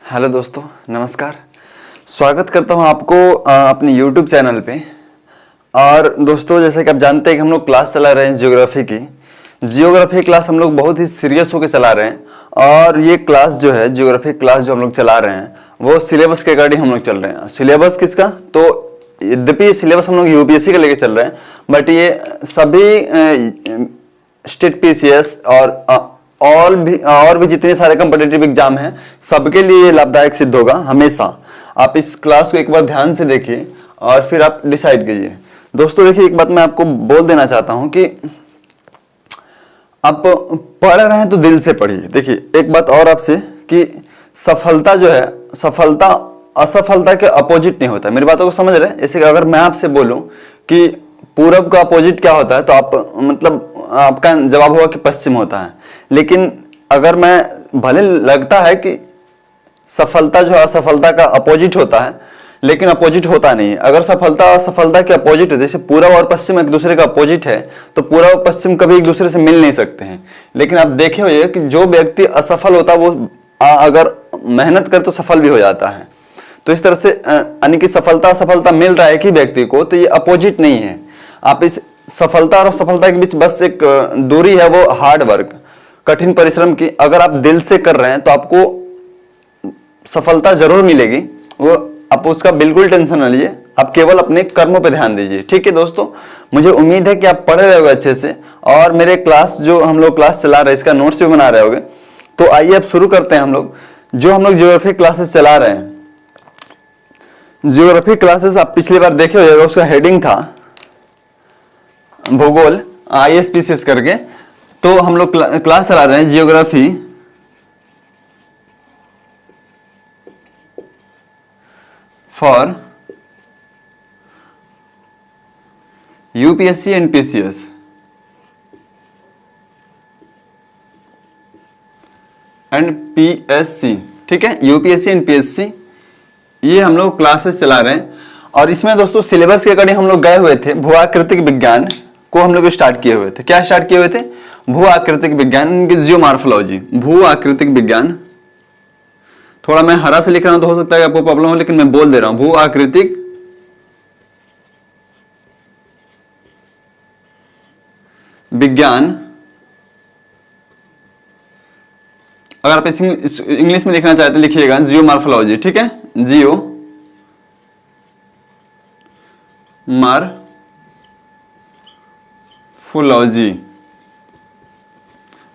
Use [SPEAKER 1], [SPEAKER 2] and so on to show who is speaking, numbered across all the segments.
[SPEAKER 1] Hello दोस्तों, नमस्कार। स्वागत करता हूं आपको अपने YouTube चैनल पे। और दोस्तों, जैसे कि आप जानते हैं कि हम लोग क्लास चला रहे हैं जियोग्राफी क्लास हम लोग बहुत ही सीरियस होकर चला रहे हैं। और ये क्लास जो है, जियोग्राफी क्लास जो हम लोग चला रहे हैं, वो सिलेबस के अकॉर्डिंग हम लोग चल रहे हैं। सिलेबस किसका? तो यद्यपि सिलेबस हम लोग यूपीएससी का लेके चल रहे हैं, बट ये सभी स्टेट पीसीएस और भी जितने सारे कॉम्पिटिटिव एग्जाम हैं, सबके लिए ये लाभदायक सिद्ध होगा हमेशा। आप इस क्लास को एक बार ध्यान से देखिए और फिर आप डिसाइड कीजिए। दोस्तों देखिए, एक बात मैं आपको बोल देना चाहता हूं कि आप पढ़ रहे हैं तो दिल से पढ़िए। देखिए, एक बात और आपसे कि सफलता जो है, सफलता असफलता के अपोजिट नहीं होता। मेरी बातों को समझ रहे हैं? जैसे कि अगर मैं आपसे बोलूं कि पूरब का अपोजिट क्या होता है, तो आपका जवाब होगा कि पश्चिम होता है। लेकिन अगर मैं, भले लगता है कि सफलता जो है असफलता का अपोजिट होता है, लेकिन अपोजिट होता नहीं है। अगर सफलता असफलता के अपोजिट है, जैसे पूरब और पश्चिम एक दूसरे का अपोजिट है, तो पूरब और पश्चिम कभी एक दूसरे से मिल नहीं सकते हैं। लेकिन आप देखे हुए कि जो व्यक्ति असफल होता है, वो अगर मेहनत करे तो सफल भी हो जाता है। तो इस तरह से यानी कि सफलता असफलता मिल रहा है एक ही व्यक्ति को, तो ये अपोजिट नहीं है। आप इस सफलता और असफलता के बीच बस एक दूरी है, वो हार्ड वर्क, कठिन परिश्रम की। अगर आप दिल से कर रहे हैं तो आपको सफलता जरूर मिलेगी। वो आप उसका बिल्कुल टेंशन न लीजिए, आप केवल अपने कर्मों पे ध्यान दीजिए। ठीक है दोस्तों, मुझे उम्मीद है कि आप पढ़ रहे होगे अच्छे से, और मेरे क्लास जो हम लोग क्लास चला रहे हैं, इसका नोट्स भी बना रहे होगे। तो आइए अब शुरू करते हैं। हम लोग ज्योग्राफी क्लासेस चला रहे हैं, ज्योग्राफी क्लासेस आप पिछली बार देखे होगा, उसका हेडिंग था भूगोल, ISPCS करके। तो हम लोग क्लास चला रहे हैं geography for UPSC and PCS. And PSC, ठीक है, यूपीएससी एंड पीएससी, ये हम लोग क्लासेस चला रहे हैं। और इसमें दोस्तों सिलेबस के अकॉर्डिंग हम लोग गए हुए थे। भू आकृतिक विज्ञान को हम लोग स्टार्ट किए हुए थे। क्या स्टार्ट किए हुए थे? भू आकृतिक विज्ञान, जियोमॉर्फोलॉजी, भू आकृतिक विज्ञान। थोड़ा मैं हरा से लिख रहा हूं तो हो सकता है आपको प्रॉब्लम हो, लेकिन मैं बोल दे रहा हूं, भू आकृतिक विज्ञान। अगर आप इंग्लिश में लिखना चाहते हैं, लिखिएगा जियोमॉर्फोलॉजी, ठीक है, जियो मॉर्फोलॉजी।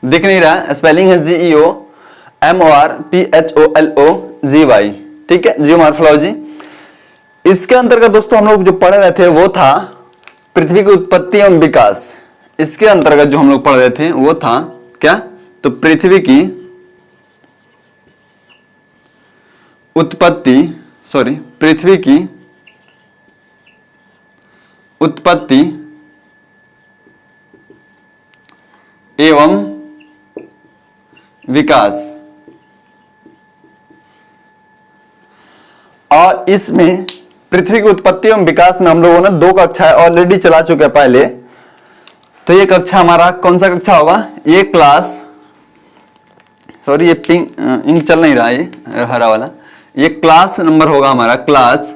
[SPEAKER 1] दिख नहीं रहा, स्पेलिंग है GEOMORPHOLOGY, ठीक है, जियोमॉर्फोलॉजी। इसके अंतर्गत दोस्तों हम लोग जो पढ़ रहे थे वो था पृथ्वी की उत्पत्ति एवं विकास। इसके अंतर्गत जो हम लोग पढ़ रहे थे वो था क्या? तो पृथ्वी की उत्पत्ति एवं विकास। और इसमें पृथ्वी की उत्पत्ति एवं विकास में हम लोगों ने 2 कक्षाएं ऑलरेडी चला चुके हैं पहले। तो ये कक्षा हमारा कौन सा कक्षा होगा? ये क्लास, सॉरी ये पिंक इंक चल नहीं रहा है, ये हरा वाला, ये क्लास नंबर होगा हमारा, क्लास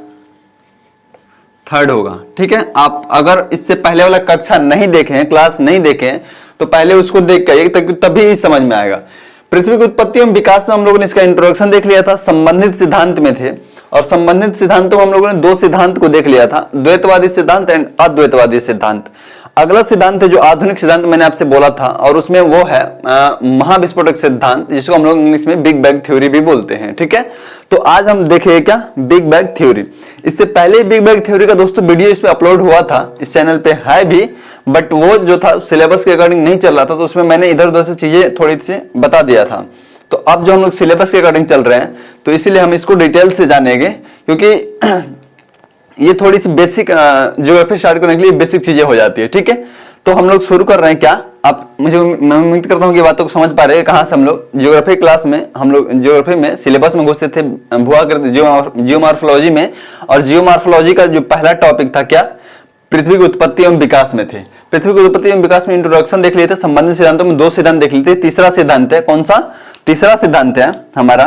[SPEAKER 1] 3rd होगा। ठीक है, आप अगर इससे पहले वाला कक्षा नहीं देखें, क्लास नहीं देखें, तो पहले उसको देख के तभी समझ में आएगा। पृथ्वी की उत्पत्ति एवं विकास में हम लोगों ने इसका इंट्रोडक्शन देख लिया था, संबंधित सिद्धांत में थे। और संबंधित सिद्धांतों में हम लोगों ने 2 सिद्धांत को देख लिया था, द्वैतवादी सिद्धांत एंड अद्वैतवादी सिद्धांत। अगला सिद्धांत है जो आधुनिक सिद्धांत मैंने आपसे बोला था, और उसमें वो है महाविस्फोटक सिद्धांत, जिसको हम लोग इंग्लिश में बिग बैंग थ्योरी भी बोलते हैं। ठीक है, तो आज हम देखेंगे क्या? Big bang theory. इससे पहले बिग बैंग थ्योरी का दोस्तों वीडियो इस पे अपलोड हुआ था, इस चैनल पे है भी, बट वो जो था सिलेबस के अकॉर्डिंग नहीं चल रहा था, तो उसमें मैंने इधर उधर से चीजें थोड़ी सी बता दिया था। तो अब जो हम लोग सिलेबस के अकॉर्डिंग चल रहे हैं, तो इसीलिए हम इसको डिटेल से जानेंगे, क्योंकि ये थोड़ी सी बेसिक ज्योग्राफी स्टार्ट करने के लिए बेसिक चीजें हो जाती है। ठीक है, तो हम लोग शुरू कर रहे हैं। क्या आप, मैं उम्मीद करता हूँ कि बातों को समझ पा रहे हैं। कहाँ से हम लोग ज्योग्राफी क्लास में, हम लोग ज्योग्राफी में सिलेबस में घुसे थे भू आकृति जियोमॉर्फोलॉजी में। और जियोमॉर्फोलॉजी का जो पहला टॉपिक था क्या? पृथ्वी की उत्पत्ति एवं विकास में थे। पृथ्वी की उत्पत्ति एवं विकास में इंट्रोडक्शन देख लिए थे, संबंधित सिद्धांतों में 2 सिद्धांत देख लिए थे। तीसरा सिद्धांत है कौन सा? तीसरा सिद्धांत है हमारा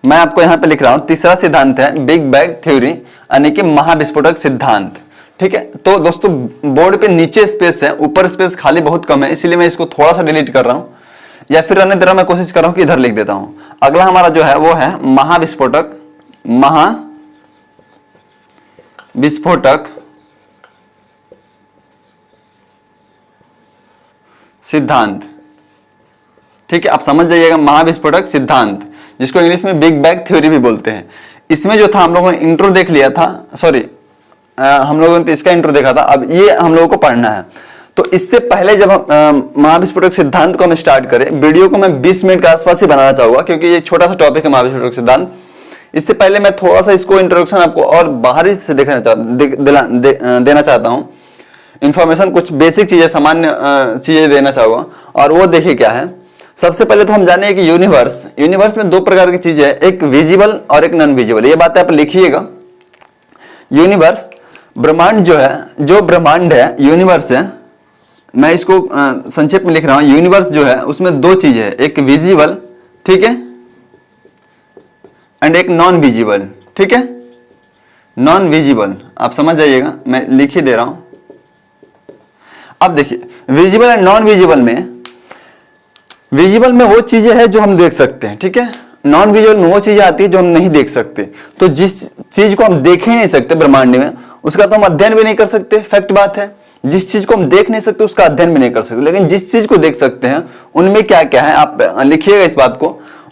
[SPEAKER 1] मैं आपको यहां पे लिख रहा हूं, तीसरा सिद्धांत है बिग बैंग थ्योरी, यानी कि महाविस्फोटक सिद्धांत। ठीक है, तो दोस्तों बोर्ड पे नीचे स्पेस है, ऊपर स्पेस खाली बहुत कम है, इसीलिए मैं इसको थोड़ा सा डिलीट कर रहा हूं, या फिर अन्य तरह मैं कोशिश कर रहा हूं कि इधर लिख देता हूं। अगला हमारा जो है वो है महाविस्फोटक सिद्धांत। ठीक है, आप समझ जाइएगा, महाविस्फोटक सिद्धांत, जिसको इंग्लिश में बिग बैंग थ्योरी भी बोलते हैं। इसमें जो था हम लोगों ने इंट्रो देख लिया था, सॉरी हम लोगों ने तो इसका इंट्रो देखा था, अब ये हम लोगों को पढ़ना है। तो इससे पहले जब हम महाविस्फोटक सिद्धांत को हम स्टार्ट करें, वीडियो को मैं 20 मिनट के आसपास ही बनाना चाहूंगा, क्योंकि ये छोटा सा टॉपिक है महाविस्फोटक सिद्धांत। इससे पहले मैं थोड़ा सा इसको इंट्रोडक्शन आपको और बाहरी से देना चाहता हूँ, इंफॉर्मेशन, कुछ बेसिक चीजें, सामान्य चीजें देना चाहूंगा। और वो देखिए क्या है। सबसे पहले तो हम जाने कि यूनिवर्स में दो प्रकार की चीजें है, एक विजिबल और एक नॉन विजिबल। ये बात आप लिखिएगा। यूनिवर्स ब्रह्मांड जो है, जो ब्रह्मांड है यूनिवर्स है, मैं इसको संक्षेप में लिख रहा हूं। यूनिवर्स जो है उसमें दो चीजें है, एक विजिबल, ठीक है, एंड एक नॉन विजिबल। ठीक है, नॉन विजिबल आप समझ जाइएगा, मैं लिख ही दे रहा हूं। अब देखिए विजिबल एंड नॉन विजिबल में वो चीजें हैं जो हम देख सकते हैं, ठीक है। नॉन विजुअल में वो चीजें आती है जो हम नहीं देख सकते। तो जिस चीज को हम देख ही नहीं सकते ब्रह्मांड में, उसका तो हम अध्ययन भी नहीं कर सकते, फैक्ट बात है। जिस चीज को हम देख नहीं सकते उसका अध्ययन भी नहीं कर सकते, लेकिन जिस चीज को देख सकते हैं उनमें क्या क्या है आप लिखिएगा इस बात को।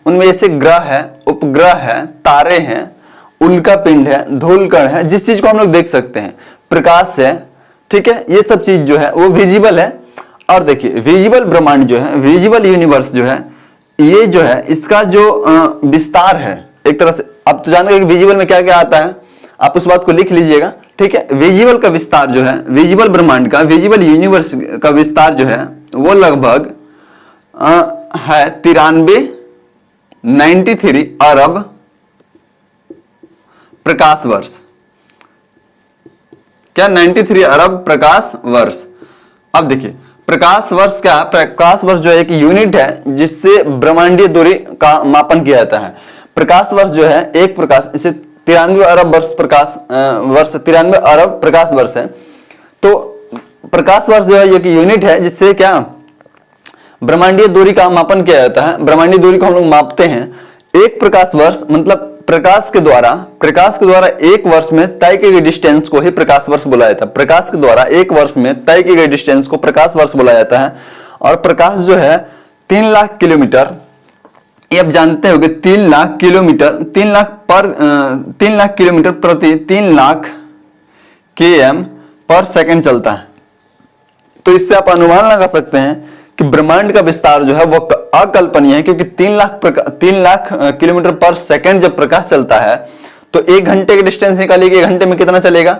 [SPEAKER 1] उनमें जैसे ग्रह है, उपग्रह है, तारे हैं, उल्का पिंड है, धूलकण है, जिस चीज को हम लोग देख सकते हैं, प्रकाश है, ठीक है, ये सब चीज जो है वो विजिबल है। और देखिए विजिबल ब्रह्मांड जो है, विजिबल यूनिवर्स जो है, ये जो है इसका जो विस्तार है एक तरह से, आप तो जानते हैं कि विजिबल में क्या क्या आता है, आप उस बात को लिख लीजिएगा, ठीक है। विजिबल का विस्तार जो है, विजिबल ब्रह्मांड का, विजिबल यूनिवर्स का विस्तार जो है वो लगभग है 93 अरब प्रकाश वर्ष। क्या? 93 अरब प्रकाश वर्ष। अब देखिए प्रकाश वर्ष क्या है? प्रकाश वर्ष जो है एक यूनिट है जिससे ब्रह्मांडीय दूरी का मापन किया जाता है। प्रकाश वर्ष जो है एक प्रकाश, इसे 93 अरब वर्ष प्रकाश वर्ष, 93 अरब प्रकाश वर्ष है। तो प्रकाश वर्ष जो है एक यूनिट है जिससे क्या ब्रह्मांडीय दूरी का मापन किया जाता है। ब्रह्मांडीय दूरी को हम लोग मापते हैं। एक प्रकाश वर्ष मतलब प्रकाश के द्वारा एक वर्ष में तय की गई डिस्टेंस को ही प्रकाश वर्ष बुलाया जाता है। प्रकाश के द्वारा एक वर्ष में तय की गई डिस्टेंस को प्रकाश वर्ष बुलाया जाता है। और प्रकाश जो है 3 लाख किलोमीटर, ये आप जानते हो कि 3 लाख किलोमीटर, 3 लाख किलोमीटर प्रति 3 लाख km पर सेकंड चलता है। तो इससे आप अनुमान लगा सकते हैं कि ब्रह्मांड का विस्तार जो है वो अकल्पनीय है, क्योंकि 3 लाख किलोमीटर पर सेकंड जब प्रकाश चलता है तो 1 घंटे की डिस्टेंस निकालिए, 1 घंटे में कितना चलेगा,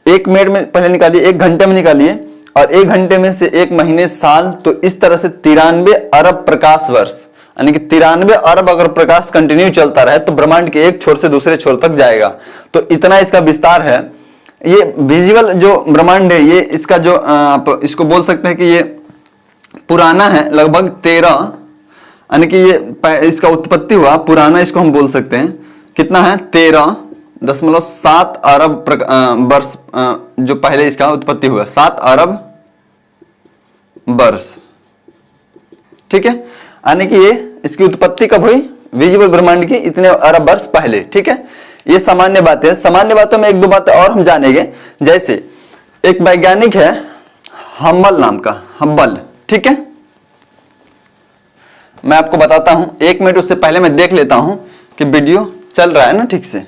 [SPEAKER 1] 1 मिनट में पहले निकालिए, 1 घंटे में निकालिए, और 1 घंटे में से 1 महीने साल, तो इस तरह से 93 अरब प्रकाश वर्ष, यानी कि 93 अरब अगर प्रकाश कंटिन्यू चलता रहे तो ब्रह्मांड के एक छोर से दूसरे छोर तक जाएगा। तो इतना इसका विस्तार है। ये विजिबल जो ब्रह्मांड है, ये इसका जो आप इसको बोल सकते हैं कि ये पुराना है, लगभग 13, यानी कि ये इसका उत्पत्ति हुआ पुराना, इसको हम बोल सकते हैं कितना है 13.7 अरब वर्ष जो पहले इसका उत्पत्ति हुआ, 7 अरब वर्ष, ठीक है। यानी कि ये इसकी उत्पत्ति कब हुई विजिबल ब्रह्मांड की, इतने अरब वर्ष पहले, ठीक है। ये सामान्य बात है। सामान्य बातों में 1-2 बातें और हम जानेंगे। जैसे एक वैज्ञानिक है हब्बल नाम का, हब्बल, ठीक है। मैं आपको बताता हूं, 1 मिनट उससे पहले मैं देख लेता हूं कि वीडियो चल रहा है ना ठीक से।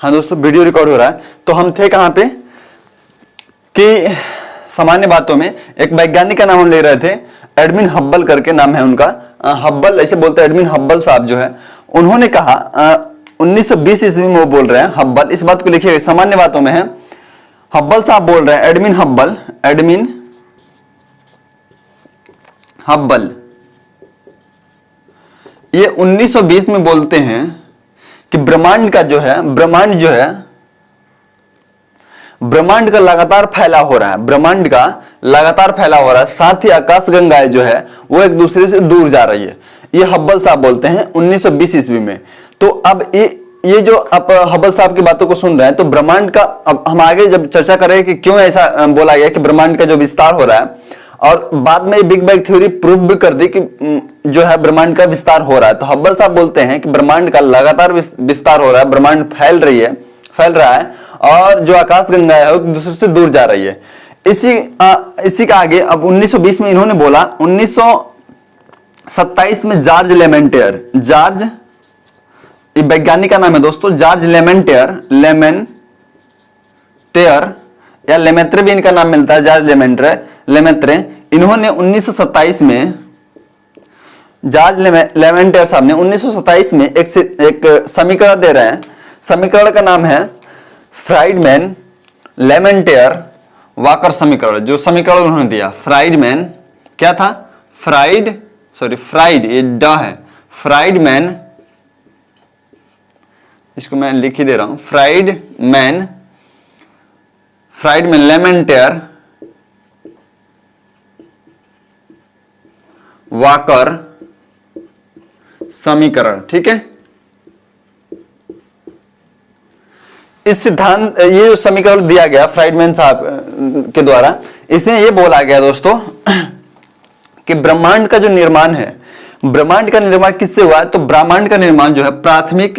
[SPEAKER 1] हाँ दोस्तों, वीडियो रिकॉर्ड हो रहा है। तो हम थे कहां पे कि सामान्य बातों में एक वैज्ञानिक का नाम हम ले रहे थे, एडविन हब्बल करके नाम है उनका। हब्बल ऐसे बोलते हैं, एडविन हब्बल साहब जो है, उन्होंने कहा 1920 ईस्वी में वो बोल रहे हैं हब्बल, इस बात को लिखिएगा, सामान्य बातों में है। हब्बल साहब बोल रहे हैं, एडविन हब्बल ये 1920 में बोलते हैं कि ब्रह्मांड ब्रह्मांड का लगातार फैलाव हो रहा है, ब्रह्मांड का लगातार फैलाव हो रहा है, साथ ही आकाशगंगाएं जो है वो एक दूसरे से दूर जा रही है। ये हब्बल साहब बोलते हैं 1920 ईस्वी में। तो अब ये जो आप हब्बल साहब की बातों को सुन रहे हैं, तो ब्रह्मांड का अब हम आगे जब चर्चा करेंगे कि क्यों ऐसा बोला गया कि ब्रह्मांड का जो विस्तार हो रहा है, और बाद में बिग बैंग थ्योरी प्रूव भी कर दी कि जो है ब्रह्मांड का विस्तार हो रहा है। तो हब्बल साहब बोलते हैं कि ब्रह्मांड का लगातार विस्तार हो रहा है, ब्रह्मांड फैल रहा है और जो आकाशगंगा है वो एक दूसरे से दूर जा रही है। इसी का आगे अब 1920 में इन्होंने बोला, 1927 में जॉर्ज लेमेंटियर, जॉर्ज ये वैज्ञानिक का नाम है दोस्तों, जॉर्ज लेमेंटियर या लेमेत्रे भी इनका नाम मिलता है, जॉर्ज लेमेत्रे। इन्होंने 1927 में, जॉर्ज लेमेंटियर साहब ने 1927 में एक समीकरण दे रहे हैं। समीकरण का नाम है फ्राइडमैन लेमेंटियर वाकर समीकरण। जो समीकरण उन्होंने दिया फ्राइडमैन, क्या था, फ्राइड ये ड है, फ्राइडमैन, इसको मैं लिख ही दे रहा हूं, फ्राइडमैन लेमेंटियर वाकर समीकरण। ठीक है, इस सिद्धांत, ये जो समीकरण दिया गया फ्राइडमैन साहब के द्वारा, इसमें ये बोला गया दोस्तों कि ब्रह्मांड का जो निर्माण है, ब्रह्मांड का निर्माण किससे हुआ है, तो ब्रह्मांड का निर्माण जो है प्राथमिक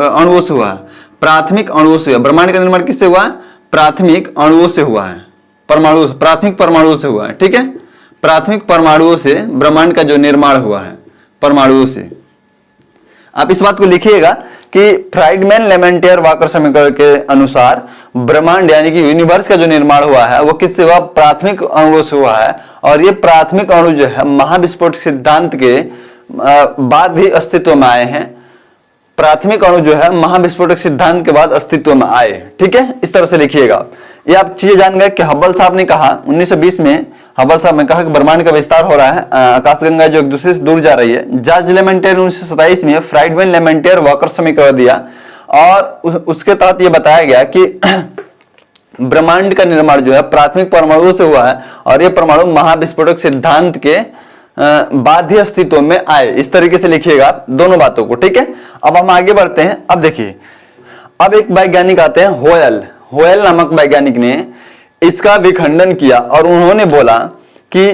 [SPEAKER 1] अणुओं से हुआ है, प्राथमिक अणुओं से। ब्रह्मांड का निर्माण किससे हुआ है, प्राथमिक अणुओं से हुआ है, प्राथमिक परमाणुओं से हुआ है। ठीक है, प्राथमिक परमाणुओं से ब्रह्मांड का जो निर्माण हुआ है, परमाणुओं से। आप इस बात को लिखिएगा कि फ्राइडमैन लेमेंटियर वाकर समीकरण के अनुसार ब्रह्मांड यानी कि यूनिवर्स का जो निर्माण हुआ है वो किससे हुआ, प्राथमिक अणुओं से हुआ है। और ये प्राथमिक अणु जो है महाविस्फोट सिद्धांत के बाद भी अस्तित्व में आए हैं। प्राथमिक अणु जो है महाविस्फोटक सिद्धांत के बाद अस्तित्व में आए। ठीक है, इस तरह से लिखिएगा। ये आप चीजें जान गए कि हब्बल साहब ने कहा 1920 में, हब्बल साहब ने कहा कि ब्रह्मांड का विस्तार हो रहा है, आकाशगंगा जो एक दूसरे से दूर जा रही है। जॉर्ज लेमेंटियर 1927 में फ्राइडमैन लेमेंटियर वाकर समीकरण दिया और उसके तहत यह बताया गया कि ब्रह्मांड का निर्माण जो है प्राथमिक परमाणुओं से हुआ है और ये परमाणु महाविस्फोटक सिद्धांत के बाद ही अस्तित्व में आए। इस तरीके से लिखिएगा आप दोनों बातों को। ठीक है, अब हम आगे बढ़ते हैं। अब देखिए, अब एक वैज्ञानिक आते हैं होयल नामक वैज्ञानिक ने इसका विखंडन किया और उन्होंने बोला कि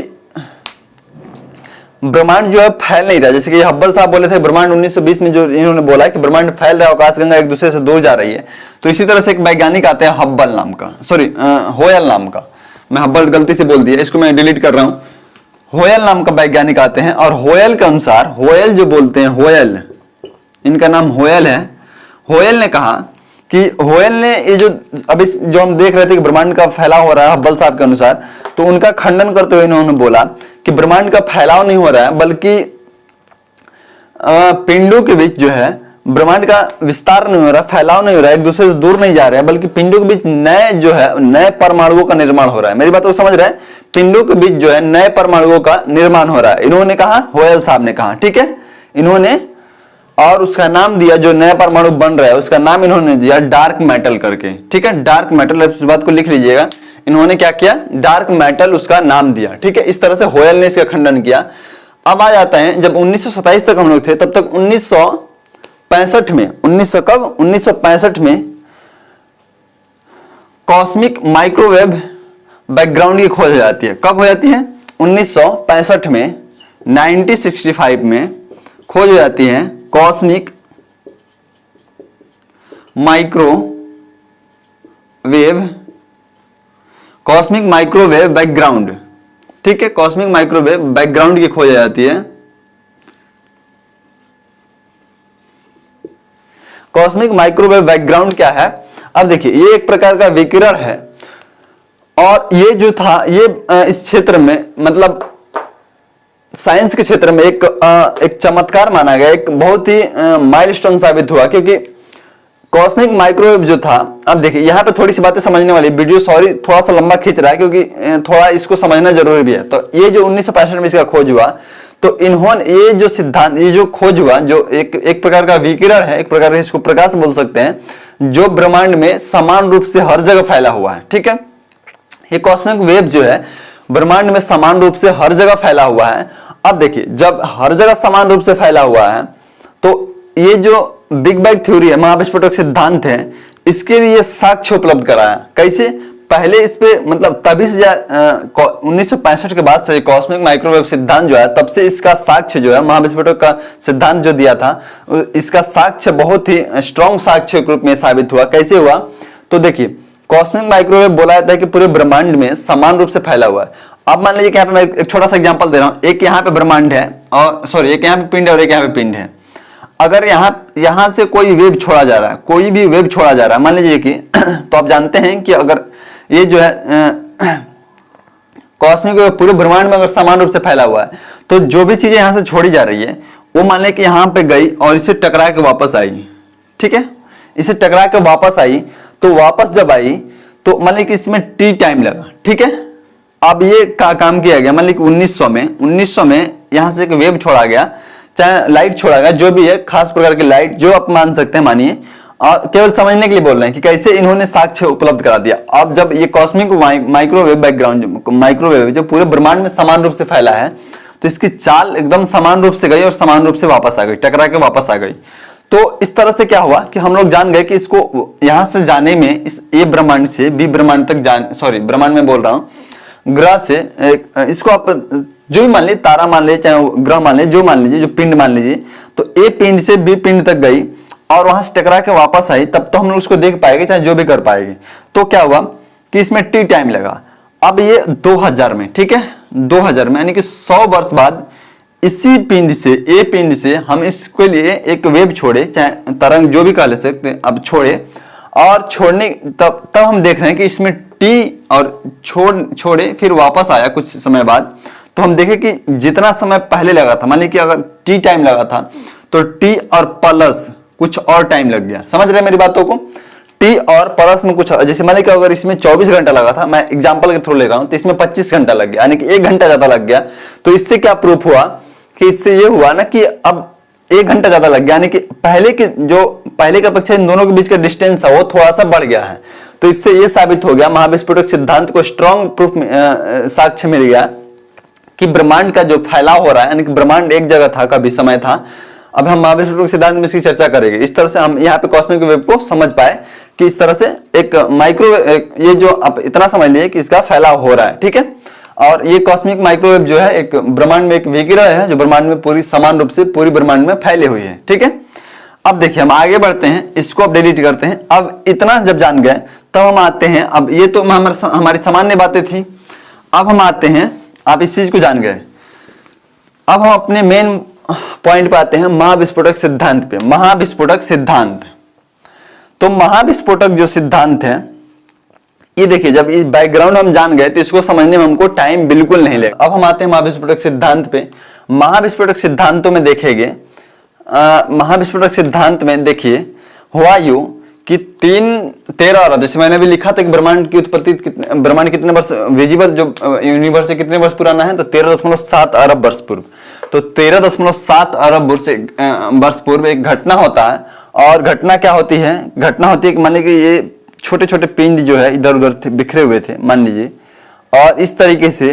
[SPEAKER 1] ब्रह्मांड जो है फैल नहीं रहा। जैसे कि हब्बल साहब बोले थे ब्रह्मांड 1920 में, जो इन्होंने बोला कि ब्रह्मांड फैल रहा है, आकाशगंगा एक दूसरे से दूर जा रही है। तो इसी तरह से एक वैज्ञानिक आते हैं हब्बल नाम का, होयल नाम का, मैं हब्बल गलती से बोल दिया, इसको मैं डिलीट कर रहा हूं। होयल नाम का वैज्ञानिक आते हैं और होयल के अनुसार, होयल जो बोलते हैं, होयल, इनका नाम होयल है। होयल ने कहा कि होयल ने ये जो हम देख रहे थे कि ब्रह्मांड का फैलाव हो रहा है हब्बल साहब के अनुसार, तो उनका खंडन करते हुए इन्होंने बोला कि ब्रह्मांड का फैलाव नहीं हो रहा है, बल्कि पिंडों के बीच जो है ब्रह्मांड का विस्तार नहीं हो रहा, फैलाव नहीं हो रहा है, एक दूसरे से दूर नहीं जा रहे हैं, बल्कि पिंडों के बीच नए परमाणुओं का निर्माण हो रहा है। मेरी बात को समझ रहे हैं, पिंडों के बीच जो है नए परमाणुओं का निर्माण हो रहा है। इन्होंने कहा, होयल साहब ने कहा। ठीक है, इन्होंने और उसका नाम दिया, जो नया परमाणु बन रहा है उसका नाम इन्होंने दिया डार्क मेटल करके। ठीक है, डार्क मेटल, इस बात को लिख लीजिएगा। इन्होंने क्या किया, डार्क मेटल उसका नाम दिया। ठीक है, इस तरह से होयल ने इसका खंडन किया। अब आ जाता है, जब 1927 तक हम लोग थे, तब तक 1965 में, 1965 में कॉस्मिक माइक्रोवेव बैकग्राउंड की खोज हो जाती है। कब हो जाती है, 1965 में, 1965 में खोज हो जाती है कॉस्मिक माइक्रोवेव बैकग्राउंड। ठीक है, कॉस्मिक माइक्रोवेव बैकग्राउंड की खोज हो जाती है। कॉस्मिक माइक्रोवेव बैकग्राउंड क्या है, अब देखिए, ये एक प्रकार का विकिरण है और ये जो था, ये इस क्षेत्र में, मतलब साइंस के क्षेत्र में एक चमत्कार माना गया, एक बहुत ही माइलस्टोन साबित हुआ, क्योंकि कॉस्मिक माइक्रोवेव जो था, अब देखिए यहाँ पे थोड़ी सी बातें समझने वाली, वीडियो सॉरी थोड़ा सा लंबा खींच रहा है क्योंकि थोड़ा इसको समझना जरूरी भी है। तो ये जो 1965 में इसका खोज हुआ, तो इन्होंने ये जो सिद्धांत, ये जो खोज हुआ, जो एक प्रकार का विकिरण है, एक प्रकार का इसको प्रकाश बोल सकते हैं, जो ब्रह्मांड में समान रूप से हर जगह फैला हुआ है। ठीक है, ये कॉस्मिक वेव जो है ब्रह्मांड में समान रूप से हर जगह फैला हुआ है। अब देखिए, जब हर जगह समान रूप से फैला हुआ है तो ये जो बिग बैंग थ्योरी है, महाविस्फोटक सिद्धांत है, इसके लिए साक्ष्य उपलब्ध कराया। कैसे? पहले इस पे मतलब तभी से 1965 के बाद से कॉस्मिक माइक्रोवेव सिद्धांत जो है, तब से इसका साक्ष्य जो है, महाविस्फोटक का सिद्धांत जो दिया था, इसका साक्ष्य बहुत ही स्ट्रॉन्ग साक्ष्य के रूप में साबित हुआ। कैसे हुआ? तो देखिए, कॉस्मिक माइक्रोवेव बोला जाता है कि पूरे ब्रह्मांड में समान रूप से फैला हुआ है। अब मान लीजिए कि यहाँ पे मैं एक छोटा सा एग्जांपल दे रहा हूं, एक यहाँ पे ब्रह्मांड है और सॉरी एक यहाँ पे पिंड है और एक यहाँ पे पिंड है। अगर यहाँ से कोई वेव छोड़ा जा रहा है, कोई भी वेव छोड़ा जा रहा है, मान लीजिए कि तो आप जानते हैं कि अगर ये जो है कॉस्मिक वेव पूरे ब्रह्मांड में अगर समान रूप से फैला हुआ है, तो जो भी चीजें यहाँ से छोड़ी जा रही है वो मान लें कि यहाँ पे गई और इसे टकरा के वापस आई। ठीक है, इसे टकरा के वापस आई, तो वापस जब आई तो मान लें कि इसमें टी टाइम लगा। ठीक है, अब ये काम किया गया, मान लें कि 1900 में यहाँ से एक वेव छोड़ा गया, चाहे लाइट छोड़ा गया, जो भी है खास प्रकार की लाइट, जो आप मान सकते हैं मानिए, और केवल समझने के लिए बोल रहे हैं कि कैसे इन्होंने साक्ष्य उपलब्ध करा दिया। अब जब ये कॉस्मिक माइक्रोवेव बैकग्राउंड माइक्रोवेव जो पूरे ब्रह्मांड में समान रूप से फैला है, तो इसकी चाल एकदम समान रूप से गई और समान रूप से वापस आ गई, टकरा के वापस आ गई। तो इस तरह से क्या हुआ कि हम लोग जान गए कि इसको यहां से जाने में, इस ए ब्रह्मांड से बी ब्रह्मांड तक सॉरी ब्रह्मांड में बोल रहा हूं, ग्रह से इसको आप जो भी मान लीजिए, तारा मान लीजिए, चाहे ग्रह मान लीजिए, जो मान लीजिए, जो पिंड मान लीजिए, तो ए पिंड से बी पिंड तक गई और वहां से टकरा के वापस आई, तब तो हम लोग उसको देख पाएंगे, चाहे जो भी कर पाएंगे। तो क्या हुआ कि इसमें टी टाइम लगा। अब ये 2000 में, ठीक है, 2000 में यानी कि 100 वर्ष बाद इसी पिंड से, ए पिंड से हम इसके लिए एक वेव छोड़े, चाहे तरंग जो भी कह ले सकते हैं, अब छोड़े, और छोड़ने तब हम देख रहे हैं कि इसमें टी और छोड़े फिर वापस आया कुछ समय बाद। तो हम देखें कि जितना समय पहले लगा था, मान लीजिए कि अगर टी टाइम लगा था, तो टी और प्लस कुछ और टाइम लग गया। समझ रहे हैं मेरी बातों को? टी और प्लस में कुछ, जैसे मान लीजिए अगर इसमें 24 घंटा लगा था, मैं एग्जांपल के थ्रू ले रहा हूं, तो इसमें 25 घंटा लग गया, यानी कि 1 घंटा ज्यादा लग गया। तो इससे क्या प्रूफ हुआ कि इससे ये हुआ ना कि अब 1 घंटा ज्यादा लग गया, यानी कि पहले का अपेक्षा इन दोनों के बीच का डिस्टेंस है वो थोड़ा सा बढ़ गया है। तो इससे ये साबित हो गया, महाविस्फोटक सिद्धांत को स्ट्रॉन्ग प्रूफ साक्ष्य मिल गया कि ब्रह्मांड का जो फैलाव हो रहा है, यानी कि ब्रह्मांड एक जगह था, कभी समय था। अब हम महाविस्फोटक सिद्धांत में इसकी चर्चा करेंगे। इस तरह से हम यहाँ पे कॉस्मिक वेव को समझ पाए कि इस तरह से एक माइक्रोवेव, ये जो आप इतना समझ लिए कि इसका फैलाव हो रहा है। ठीक है, और ये कॉस्मिक माइक्रोवेव जो है एक ब्रह्मांड में एक विकिरण है जो ब्रह्मांड में पूरी समान रूप से पूरी ब्रह्मांड में फैले हुई है। ठीक है, अब देखिए हम आगे बढ़ते हैं, इसको अब डिलीट करते हैं। अब इतना जब जान गए तब हम आते हैं, अब ये तो हमारी सामान्य बातें थी। अब हम आते हैं, आप इस चीज को जान गए, अब हम अपने मेन पॉइंट पे आते हैं, महाविस्फोटक सिद्धांत पे। महाविस्फोटक सिद्धांत, तो महाविस्फोटक जो सिद्धांत है, ये देखिए जब ये बैकग्राउंड हम जान गए तो इसको समझने में हमको टाइम बिल्कुल नहीं लगेगा। अब हम आते हैं महाविस्फोटक सिद्धांत पे। महाविस्फोटक सिद्धांतों में देखेंगे, महाविस्फोटक सिद्धांत में देखिए हुआ यूं कि 13 अरब, जैसे मैंने भी लिखा था कि ब्रह्मांड की उत्पत्ति, ब्रह्मांड कितने वर्ष, विजिबल जो यूनिवर्स है कितने वर्ष पुराना है, तो 13.7 अरब वर्ष पूर्व। तो 13.7 अरब वर्ष पूर्व एक घटना होता है। और घटना क्या होती है? घटना होती है कि मान लीजिए कि ये छोटे छोटे पिंड जो है इधर उधर थे, बिखरे हुए थे मान लीजिए, और इस तरीके से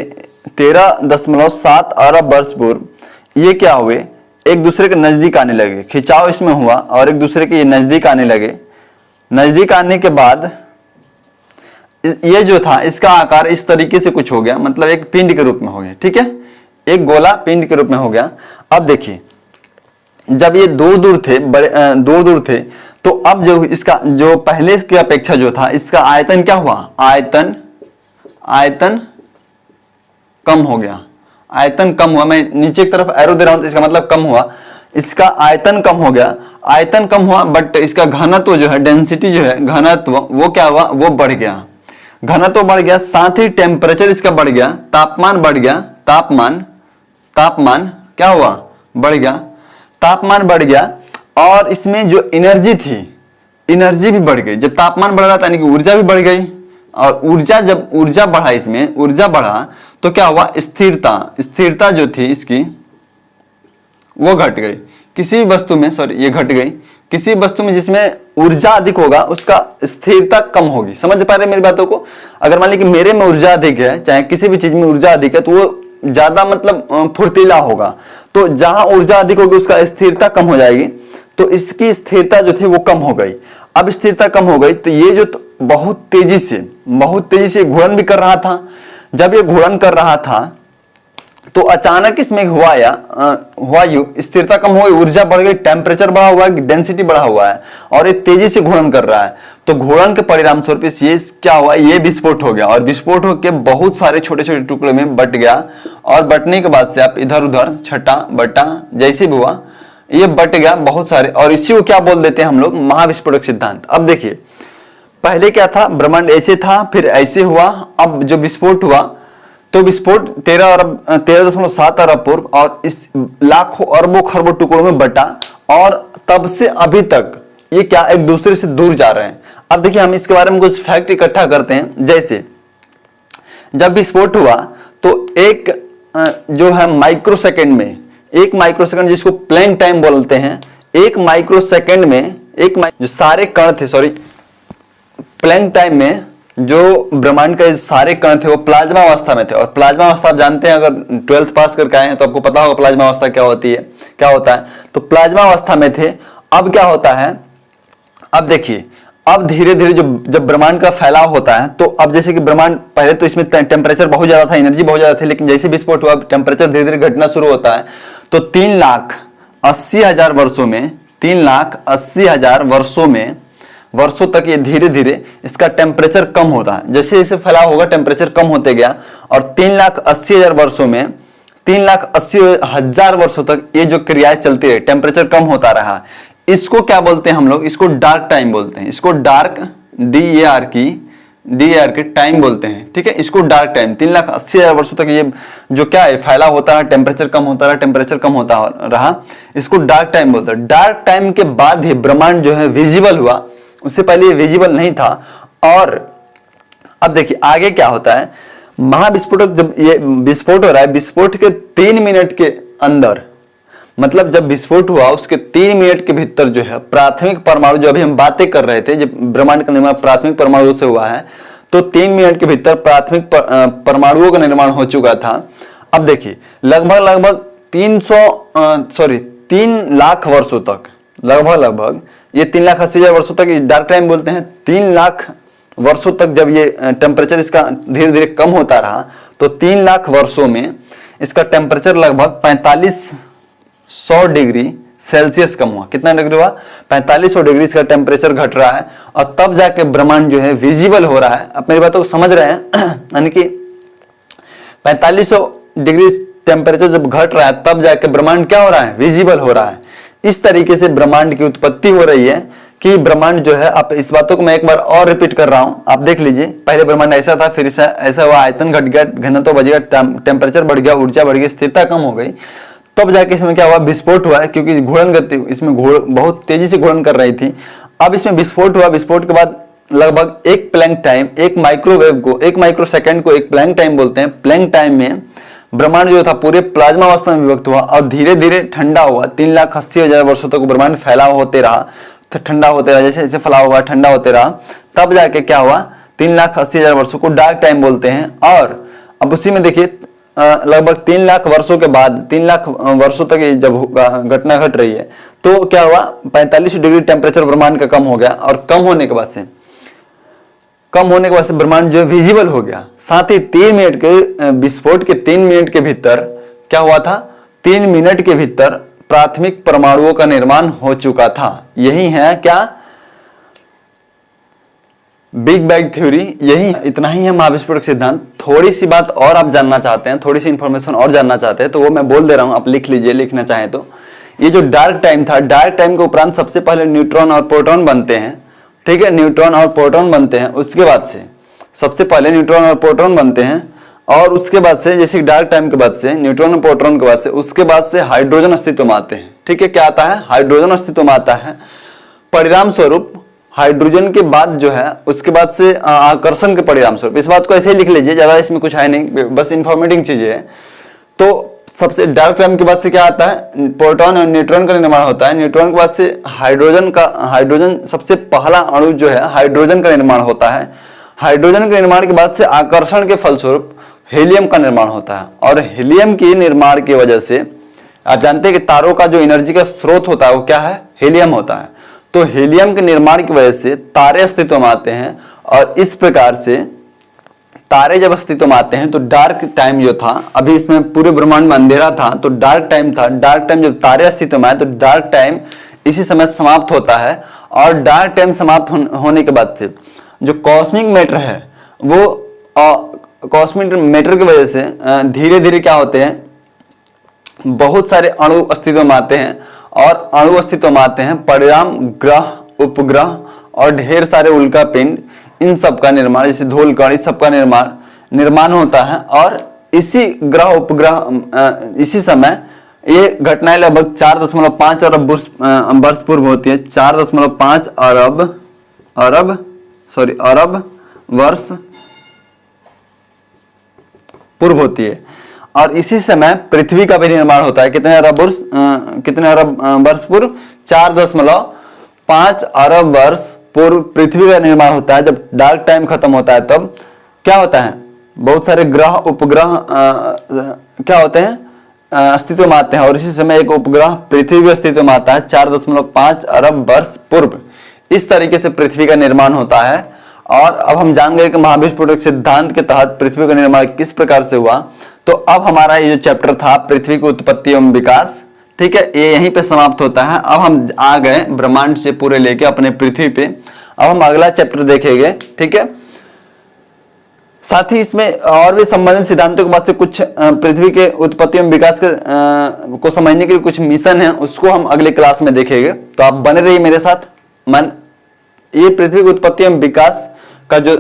[SPEAKER 1] 13.7 अरब वर्ष पूर्व ये क्या हुए, एक दूसरे के नजदीक आने लगे, खिंचाव इसमें हुआ और एक दूसरे के ये नजदीक आने लगे। नजदीक आने के बाद ये जो था इसका आकार इस तरीके से कुछ हो गया, मतलब एक पिंड के रूप में हो गया। ठीक है, एक गोला पिंड के रूप में हो गया। अब देखिए जब ये दूर दूर थे, तो अब जो इसका जो पहले की अपेक्षा जो था, इसका आयतन क्या हुआ, आयतन कम हो गया। आयतन कम हुआ, मैं नीचे की तरफ एरो दे रहा हूं तो इसका मतलब कम हुआ। इसका आयतन कम हो गया, आयतन कम हुआ, बट इसका घनत्व जो है, डेंसिटी जो है, घनत्व वो क्या हुआ, वो बढ़ गया। घनत्व बढ़ गया, साथ ही टेम्परेचर इसका बढ़ गया, तापमान बढ़ गया। तापमान क्या हुआ, बढ़ गया, तापमान बढ़ गया। और इसमें जो एनर्जी थी, एनर्जी भी बढ़ गई। जब तापमान बढ़ रहा था यानी कि ऊर्जा भी बढ़ गई, और जब ऊर्जा बढ़ा, इसमें ऊर्जा बढ़ा तो क्या हुआ, स्थिरता जो थी इसकी, वो घट गई। किसी भी वस्तु में, सॉरी ये घट गई, किसी वस्तु में जिसमें ऊर्जा अधिक होगा उसका स्थिरता कम होगी। समझ पा रहे हैं मेरी बातों को? अगर मान ली कि मेरे में ऊर्जा अधिक है, चाहे किसी भी चीज में ऊर्जा अधिक है, तो वो ज्यादा मतलब फुर्तीला होगा। तो जहां ऊर्जा अधिक होगी उसका स्थिरता कम हो जाएगी, तो इसकी स्थिरता जो थी वो कम हो गई। अब स्थिरता कम हो गई तो ये जो बहुत तेजी से घूर्णन भी कर रहा था। जब ये घूर्णन कर रहा था तो अचानक इसमें हुआ स्थिरता कम हो गई, ऊर्जा बढ़ गई, टेम्परेचर बढ़ा हुआ है, डेंसिटी बढ़ा हुआ है और ये तेजी से घूर्णन कर रहा है। तो घूर्णन के परिणाम स्वरूप ये क्या हुआ, ये विस्फोट हो गया और विस्फोट होकर बहुत सारे छोटे छोटे टुकड़े में बट गया। और बटने के बाद से आप इधर उधर छटा बटा जैसे भी हुआ ये बट गया बहुत सारे, और इसी को क्या बोल देते हैं हम लोग, महाविस्फोटक सिद्धांत। अब देखिए पहले क्या था, ब्रह्मांड ऐसे था, फिर ऐसे हुआ, अब जो विस्फोट हुआ तो विस्फोट 13.7 अरब पूर्व और इस लाखों अरबों खरबों टुकड़ों में बटा, और तब से अभी तक ये क्या एक दूसरे से दूर जा रहे हैं। अब देखिए हम इसके बारे में कुछ फैक्ट इकट्ठा करते हैं। जैसे जब विस्फोट हुआ तो एक जो है माइक्रोसेकंड में, एक माइक्रोसेकंड जिसको प्लैंक टाइम बोलते हैं, एक माइक्रोसेकंड में जो सारे कण थे, सॉरी प्लैंक टाइम में जो ब्रह्मांड के सारे कण थे वो प्लाज्मा अवस्था में थे। और प्लाज्मा अवस्था आप जानते हैं, अगर 12th पास करके आए हैं तो आपको पता होगा प्लाज्मा अवस्था क्या होती है, क्या होता है। तो प्लाज्मा अवस्था में थे। अब क्या होता है, अब देखिए अब धीरे धीरे जब ब्रह्मांड का फैलाव होता है तो अब जैसे कि ब्रह्मांड पहले तो इसमें टेम्परेचर बहुत ज्यादा था, एनर्जी बहुत ज्यादा थी, लेकिन जैसे विस्फोट हुआ टेम्परेचर धीरे धीरे घटना शुरू होता है। तो 3,80,000 वर्षों में, 3,80,000 वर्षों तक ये धीरे धीरे इसका टेम्परेचर कम होता है। जैसे जैसे फैलाव होगा टेम्परेचर कम होते गया, और 3,80,000 वर्षों में 3,80,000 वर्षों तक ये जो क्रियाएं चलती रही, टेम्परेचर कम होता रहा। इसको क्या बोलते हैं हम लोग, इसको डार्क टाइम बोलते हैं। इसको डार्क DARK टाइम बोलते हैं, ठीक है। इसको डार्क टाइम 3,80,000 वर्षों तक ये जो क्या है फैला होता है, टेम्परेचर कम होता रहा, इसको डार्क टाइम बोलते हैं। डार्क टाइम के बाद ही ब्रह्मांड जो है विजिबल हुआ, उससे पहले ये विजिबल नहीं था। और अब देखिए आगे क्या होता है, महाविस्फोटक जब ये विस्फोट हो रहा है, विस्फोट के 3 मिनट के अंदर, मतलब जब विस्फोट हुआ उसके 3 मिनट के भीतर जो है प्राथमिक परमाणु, जो अभी हम बातें कर रहे थे, जब ब्रह्मांड का निर्माण प्राथमिक परमाणु से हुआ है, तो 3 मिनट के भीतर प्राथमिक परमाणुओं का निर्माण हो चुका था। अब देखिए लगभग 3 लाख वर्षों तक, लगभग ये 3,80,000 वर्षों तक डार्क टाइम बोलते हैं। 3 लाख वर्षों तक जब ये टेम्परेचर इसका धीरे धीरे कम होता रहा, तो 3 लाख वर्षों में इसका टेम्परेचर लगभग 4500 डिग्री सेल्सियस कम हुआ। कितना डिग्री हुआ, 4500 डिग्री इसका टेम्परेचर घट रहा है, और तब जाके ब्रह्मांड जो है विजिबल हो रहा है। आप मेरी बातों को समझ रहे हैं, यानी कि 4500 डिग्री टेम्परेचर जब घट रहा है तब जाके ब्रह्मांड क्या हो रहा है, विजिबल हो रहा है। इस तरीके से ब्रह्मांड की उत्पत्ति हो रही है कि ब्रह्मांड जो है, आप इस बातों को मैं एक बार और रिपीट कर रहा हूं, आप देख लीजिए। पहले ब्रह्मांड ऐसा था, फिर ऐसा हुआ, आयतन घट गया, घनत्व बढ़ गया, टेम्परेचर बढ़ गया, ऊर्जा बढ़ गई, स्थिरता कम हो गई, तब जाके इसमें क्या हुआ, विस्फोट हुआ है। क्योंकि घूर्णन गति इसमें बहुत तेजी से घूर्णन कर रही थी। अब इसमें विस्फोट हुआ, विस्फोट के बाद लगभग एक प्लैंक टाइम, एक माइक्रोवेव को, एक माइक्रोसेकंड को एक प्लैंक टाइम बोलते हैं। प्लैंक टाइम में ब्रह्मांड जो था पूरे प्लाज्मा अवस्था में विभक्त हुआ और धीरे धीरे ठंडा हुआ। 3,80,000 वर्षों तक ब्रह्मांड फैलाव होते रहा, तो ठंडा होते रहा, जैसे जैसे फैलाव हुआ ठंडा होते रहा, तब जाके क्या हुआ, 3,80,000 वर्षों को डार्क टाइम बोलते हैं। और अब उसी में देखिए लगभग 3 लाख वर्षों के बाद, 3 लाख वर्षों तक जब घटना घट रही है, तो क्या हुआ, 45 डिग्री टेम्परेचर ब्रह्मांड का कम हो गया, और कम होने के बाद से ब्रह्मांड जो विजिबल हो गया। साथ ही 3 मिनट के विस्फोट के 3 मिनट के भीतर क्या हुआ था, 3 मिनट के भीतर प्राथमिक परमाणुओं का निर्माण हो चुका था। यही है क्या, बिग बैंग थ्योरी, यही इतना ही है महाविस्फोटक सिद्धांत। थोड़ी सी बात और आप जानना चाहते हैं, थोड़ी सी इंफॉर्मेशन और जानना चाहते हैं, तो वो मैं बोल दे रहा हूं, आप लिख लीजिए, लिखना चाहें तो। ये जो डार्क टाइम था, डार्क टाइम के उपरांत सबसे पहले न्यूट्रॉन और प्रोटॉन बनते हैं, ठीक है, न्यूट्रॉन और प्रोटॉन बनते हैं। उसके बाद से सबसे पहले न्यूट्रॉन और प्रोटॉन बनते हैं, और उसके बाद से जैसे डार्क टाइम के बाद से न्यूट्रॉन और प्रोटॉन के बाद से, उसके बाद से हाइड्रोजन अस्तित्व में आते हैं। ठीक है, क्या आता है, हाइड्रोजन अस्तित्व में आता है। परिणाम स्वरूप हाइड्रोजन के बाद जो है, उसके बाद से आकर्षण के परिणाम स्वरूप, इस बात को ऐसे ही लिख लीजिए, ज्यादा इसमें कुछ है नहीं, बस इंफॉर्मेटिव चीजें है। तो सबसे डार्क टाइम के बाद से क्या आता है, प्रोटॉन और न्यूट्रॉन का निर्माण होता है। न्यूट्रॉन के बाद से हाइड्रोजन सबसे पहला अणु जो है हाइड्रोजन का निर्माण होता है। हाइड्रोजन के निर्माण के बाद से आकर्षण के फलस्वरूप हीलियम का निर्माण होता है। और हीलियम के निर्माण की वजह से आप जानते हैं कि तारों का जो एनर्जी का स्रोत होता है वो क्या है, हीलियम होता है। तो हीलियम के निर्माण की वजह से तारे अस्तित्व में आते हैं और इस प्रकार से तारे जब अस्तित्व में आते हैं तो डार्क टाइम जो था, अभी इसमें पूरे ब्रह्मांड में अंधेरा था तो डार्क टाइम था। डार्क टाइम जब तारे अस्तित्व में आए तो डार्क टाइम इसी समय समाप्त होता है। और डार्क टाइम समाप्त होने के बाद से जो कॉस्मिक मैटर है वो कॉस्मिक मैटर की वजह से धीरे धीरे क्या होते हैं, बहुत सारे अणु अस्तित्व में आते हैं। और अणु अस्तित्व में आते हैं, परिणाम ग्रह, उपग्रह और ढेर सारे उल्का पिंड, इन सब का निर्माण, जैसे धूलकण, इस सब का निर्माण होता है। और इसी ग्रह उपग्रह इसी समय ये घटनाएं लगभग 4.5 अरब वर्ष पूर्व होती है। 4.5 अरब वर्ष पूर्व होती है। और इसी समय पृथ्वी का भी निर्माण होता है। कितने अरब वर्ष पूर्व? 4.5 अरब वर्ष पूर्व पृथ्वी का निर्माण होता है। जब डार्क टाइम खत्म होता है तब क्या होता है, बहुत सारे ग्रह उपग्रह क्या होते हैं, अस्तित्व में आते हैं। और इसी समय एक उपग्रह पृथ्वी भी अस्तित्व में आता है 4.5 अरब वर्ष पूर्व। इस तरीके से पृथ्वी का निर्माण होता है। और अब हम जान गए कि महाविस्फोटक सिद्धांत के तहत पृथ्वी का निर्माण किस प्रकार से हुआ। तो अब हमारा ये जो चैप्टर था पृथ्वी की उत्पत्ति एवं विकास, ठीक है, ये यहीं पे समाप्त होता है। अब हम आ गए ब्रह्मांड से पूरे लेके अपने पृथ्वी पे। अब हम अगला चैप्टर देखेंगे, ठीक है। साथ ही इसमें और भी संबंधित सिद्धांतों के बाद से कुछ पृथ्वी के उत्पत्ति एवं विकास के को समझने के लिए कुछ मिशन है, उसको हम अगले क्लास में देखेंगे। तो आप बने रहिए मेरे साथ। ये पृथ्वी की उत्पत्ति एवं विकास का जो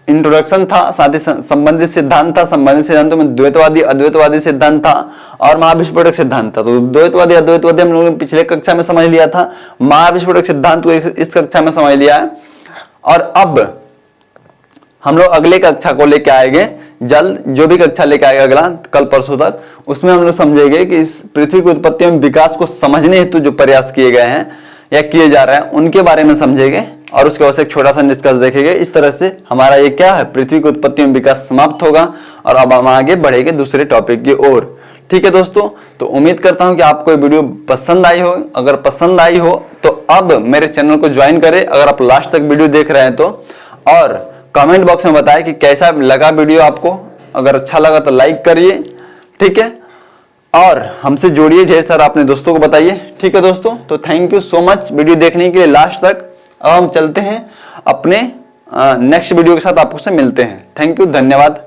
[SPEAKER 1] इंट्रोडक्शन था, साथ ही संबंधित सिद्धांत था। संबंधित सिद्धांतों में द्वैतवादी अद्वैतवादी सिद्धांत था और महाविस्फोटक सिद्धांत था। तो द्वैतवादी अद्वैतवादी हम लोगों ने पिछले कक्षा में समझ लिया था, महाविस्फोटक सिद्धांत को इस कक्षा में समझ लिया है। और अब हम लोग अगले कक्षा को लेके आएंगे जल्द, जो भी कक्षा लेके आएगा अगला कल परसों तक, उसमें हम लोग समझेंगे कि इस पृथ्वी की उत्पत्ति एवं विकास को समझने हेतु जो प्रयास किए गए हैं या किए जा रहे हैं उनके बारे में समझेंगे और उसके बाद से एक छोटा सा निष्कर्ष देखेंगे। इस तरह से हमारा ये क्या है, पृथ्वी की उत्पत्ति एवं विकास समाप्त होगा और अब हम आगे बढ़ेंगे दूसरे टॉपिक की ओर। ठीक है दोस्तों, तो उम्मीद करता हूं कि आपको ये वीडियो पसंद आई हो। अगर पसंद आई हो तो अब मेरे चैनल को ज्वाइन करें अगर आप लास्ट तक वीडियो देख रहे हैं तो, और कमेंट बॉक्स में बताएं कि कैसा लगा वीडियो आपको। अगर अच्छा लगा तो लाइक करिए, ठीक है, और हमसे जोड़िए, ढेर सारा अपने दोस्तों को बताइए। ठीक है दोस्तों, तो thank you so much video देखने के लिए लास्ट तक। अब हम चलते हैं अपने नेक्स्ट वीडियो के साथ, आपसे मिलते हैं। थैंक यू, धन्यवाद।